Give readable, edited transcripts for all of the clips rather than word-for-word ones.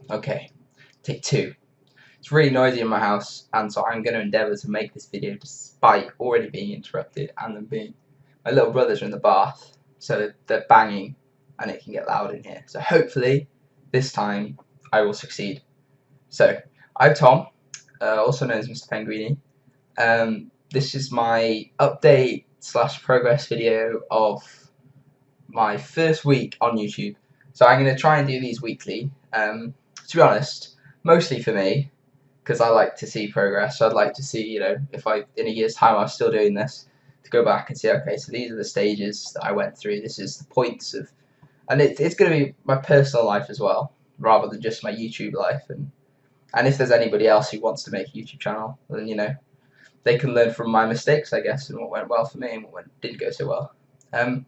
Okay, take two. It's really noisy in my house, and so I'm going to endeavour to make this video despite already being interrupted and them being. My little brothers are in the bath, so they're banging, and it can get loud in here. So hopefully, this time I will succeed. So I'm Tom, also known as Mr. Penguini. This is my update / progress video of my first week on YouTube. So I'm going to try and do these weekly. To be honest, mostly for me, because I like to see progress. So I'd like to see, if in a year's time I'm still doing this, to go back and see, okay, so these are the stages that I went through. This is the points of, and it's going to be my personal life as well, rather than just my YouTube life. And if there's anybody else who wants to make a YouTube channel, then they can learn from my mistakes, I guess, and what went well for me and what didn't go so well.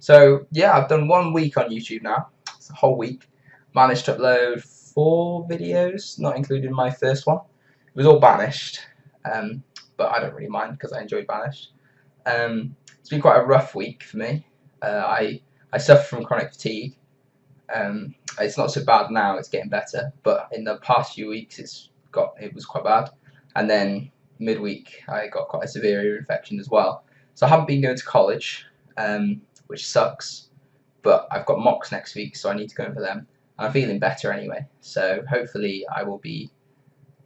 So yeah, I've done 1 week on YouTube now. It's a whole week. Managed to upload 4 videos, not including my first one. It was all banished, but I don't really mind because I enjoyed banished. It's been quite a rough week for me. I suffer from chronic fatigue. It's not so bad now; it's getting better. But in the past few weeks, it was quite bad. And then midweek, I got quite a severe ear infection as well. So I haven't been going to college, which sucks. But I've got mocks next week, so I need to go in for them. I'm feeling better anyway, so hopefully I'll be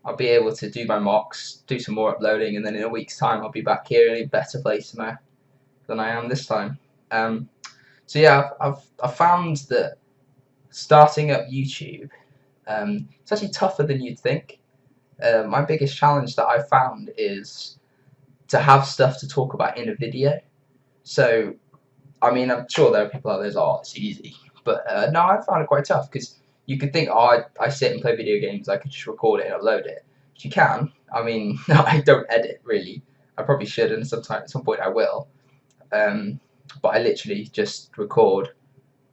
able to do my mocks, do some more uploading, and then in a week's time I'll be back here in a better place than I am this time. So yeah, I've found that starting up YouTube, it's actually tougher than you'd think. My biggest challenge that I've found is to have stuff to talk about in a video. So I mean, I'm sure there are people out there that it's easy. But no, I found it quite tough because you could think, oh, I sit and play video games, I could just record it and upload it. But you can. I mean, I don't edit really. I probably should, and at some point I will. But I literally just record,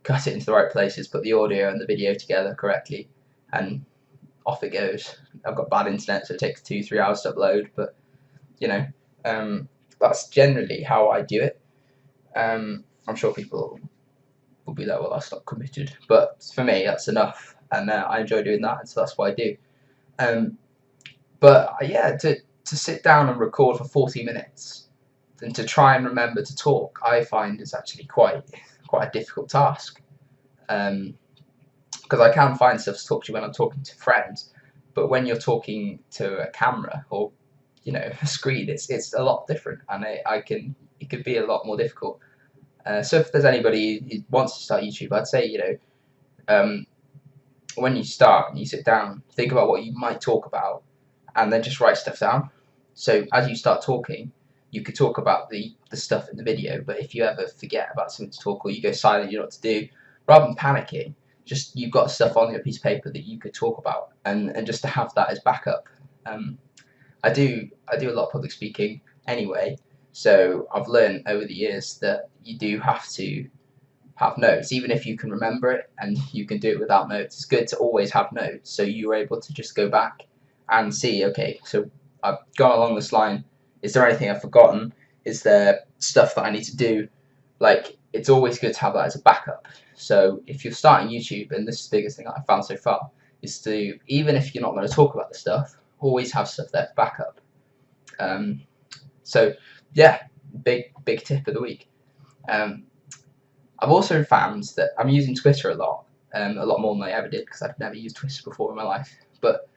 cut it into the right places, put the audio and the video together correctly, and off it goes. I've got bad internet, so it takes 2-3 hours to upload. But that's generally how I do it. I'm sure people will be like, well, that's not committed. But for me, that's enough. And I enjoy doing that, and so that's what I do. But yeah, to sit down and record for 40 minutes and to try and remember to talk, I find is actually quite a difficult task. Because I can find stuff to talk to when I'm talking to friends, but when you're talking to a camera or a screen, it's a lot different, and it could be a lot more difficult. So if there's anybody who wants to start YouTube, I'd say when you start and you sit down, think about what you might talk about, and then just write stuff down. So as you start talking, you could talk about the stuff in the video, but if you ever forget about something to talk or you go silent, you know what to do, rather than panicking, just you've got stuff on your piece of paper that you could talk about, and just to have that as backup. I do a lot of public speaking anyway, so I've learned over the years that you do have to have notes, even if you can remember it and you can do it without notes. It's good to always have notes, so you're able to just go back and see, okay, so I've gone along this line. Is there anything I've forgotten? Is there stuff that I need to do? Like, it's always good to have that as a backup. So if you're starting YouTube, and this is the biggest thing I've found so far, is to, even if you're not going to talk about the stuff, always have stuff there for backup. So yeah, big tip of the week. I've also found that I'm using Twitter a lot more than I ever did, because I've never used Twitter before in my life. But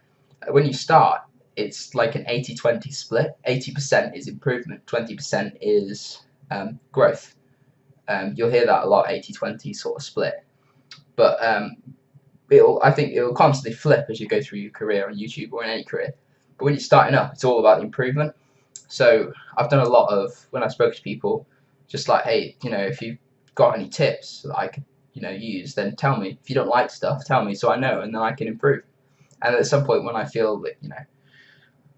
when you start, it's like an 80-20 split. 80% is improvement, 20% is growth. You'll hear that a lot, 80-20 sort of split. But I think it'll constantly flip as you go through your career on YouTube or in any career. But when you're starting up, it's all about the improvement. So I've done a lot of, when I spoke to people, just like, hey, if you've got any tips that I could, use, then tell me. If you don't like stuff, tell me so I know, and then I can improve. And at some point when I feel that,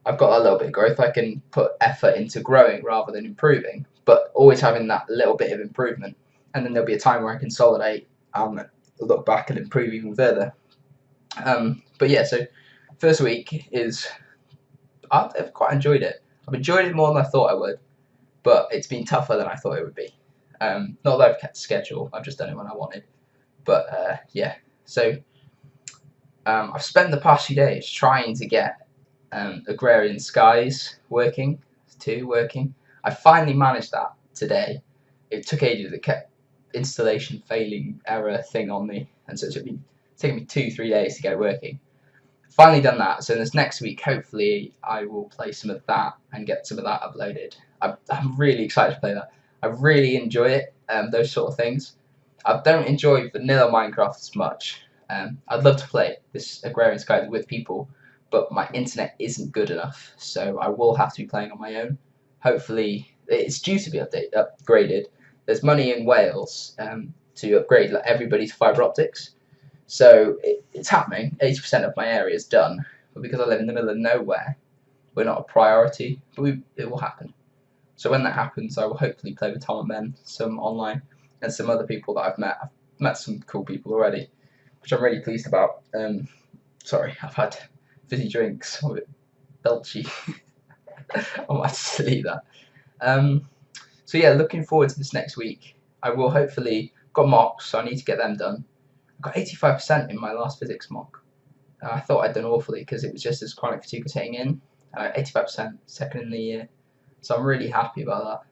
I've got a little bit of growth, I can put effort into growing rather than improving, but always having that little bit of improvement. And then there'll be a time where I consolidate and look back and improve even further. But yeah, so first week is, I've quite enjoyed it. I've enjoyed it more than I thought I would, but it's been tougher than I thought it would be. Not that I've kept a schedule, I've just done it when I wanted. But yeah, so I've spent the past few days trying to get Agrarian Skies working. I finally managed that today. It took ages. It kept installation failing error thing on me, and so it's taken me 2-3 days to get it working. Finally done that. So this next week, hopefully, I will play some of that and get some of that uploaded. I'm really excited to play that. I really enjoy it. Those sort of things. I don't enjoy vanilla Minecraft as much. I'd love to play this Agrarian Skies with people, but my internet isn't good enough, so I will have to be playing on my own. Hopefully, it's due to be upgraded. There's money in Wales to upgrade everybody's fibre optics, so it's happening. 80% of my area is done, but because I live in the middle of nowhere, we're not a priority, but it will happen. So when that happens, I will hopefully play with Tom and Ben some online, and some other people that I've met. I've met some cool people already, which I'm really pleased about. Sorry, I've had fizzy drinks. I'm a bit belchy. I might just delete that. So yeah, looking forward to this next week. I will hopefully got mocks, so I need to get them done. I got 85% in my last physics mock. I thought I'd done awfully because it was just as chronic fatigue was hitting in. 85% second in the year, so I'm really happy about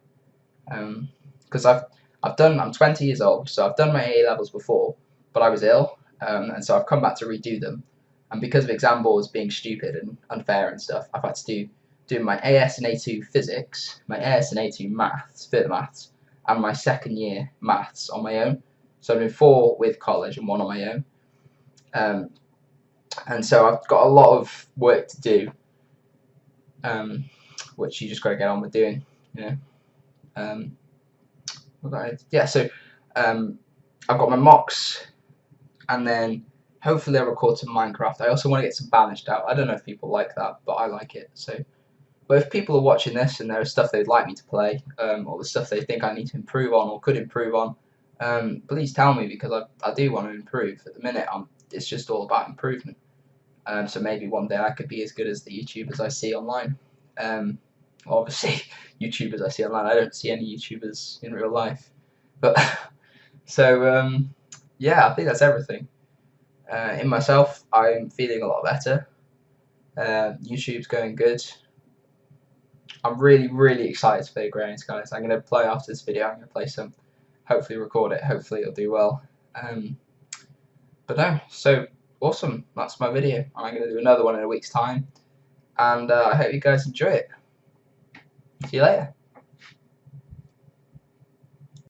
that. Because I'm 20 years old, so I've done my A levels before, but I was ill, and so I've come back to redo them. And because of exam boards being stupid and unfair and stuff, I've had to do my AS and A2 physics, my AS and A2 maths, further maths, and my second year maths on my own. So I'm doing 4 with college and 1 on my own. And so I've got a lot of work to do, which you just got to get on with doing, you know. Yeah, so I've got my mocks, and then hopefully I'll record some Minecraft. I also want to get some banished out. I don't know if people like that, but I like it. So, but if people are watching this and there is stuff they'd like me to play, or the stuff they think I need to improve on or could improve on, please tell me, because I do want to improve. At the minute, it's just all about improvement. So maybe one day I could be as good as the YouTubers I see online. Obviously, YouTubers I see online. I don't see any YouTubers in real life. But so yeah, I think that's everything. In myself, I'm feeling a lot better. YouTube's going good. I'm really, really excited to play Agrarian Skies. I'm going to play after this video. I'm going to play some, hopefully record it. Hopefully it'll do well. But no, so awesome. That's my video. I'm going to do another one in a week's time. And I hope you guys enjoy it. See you later.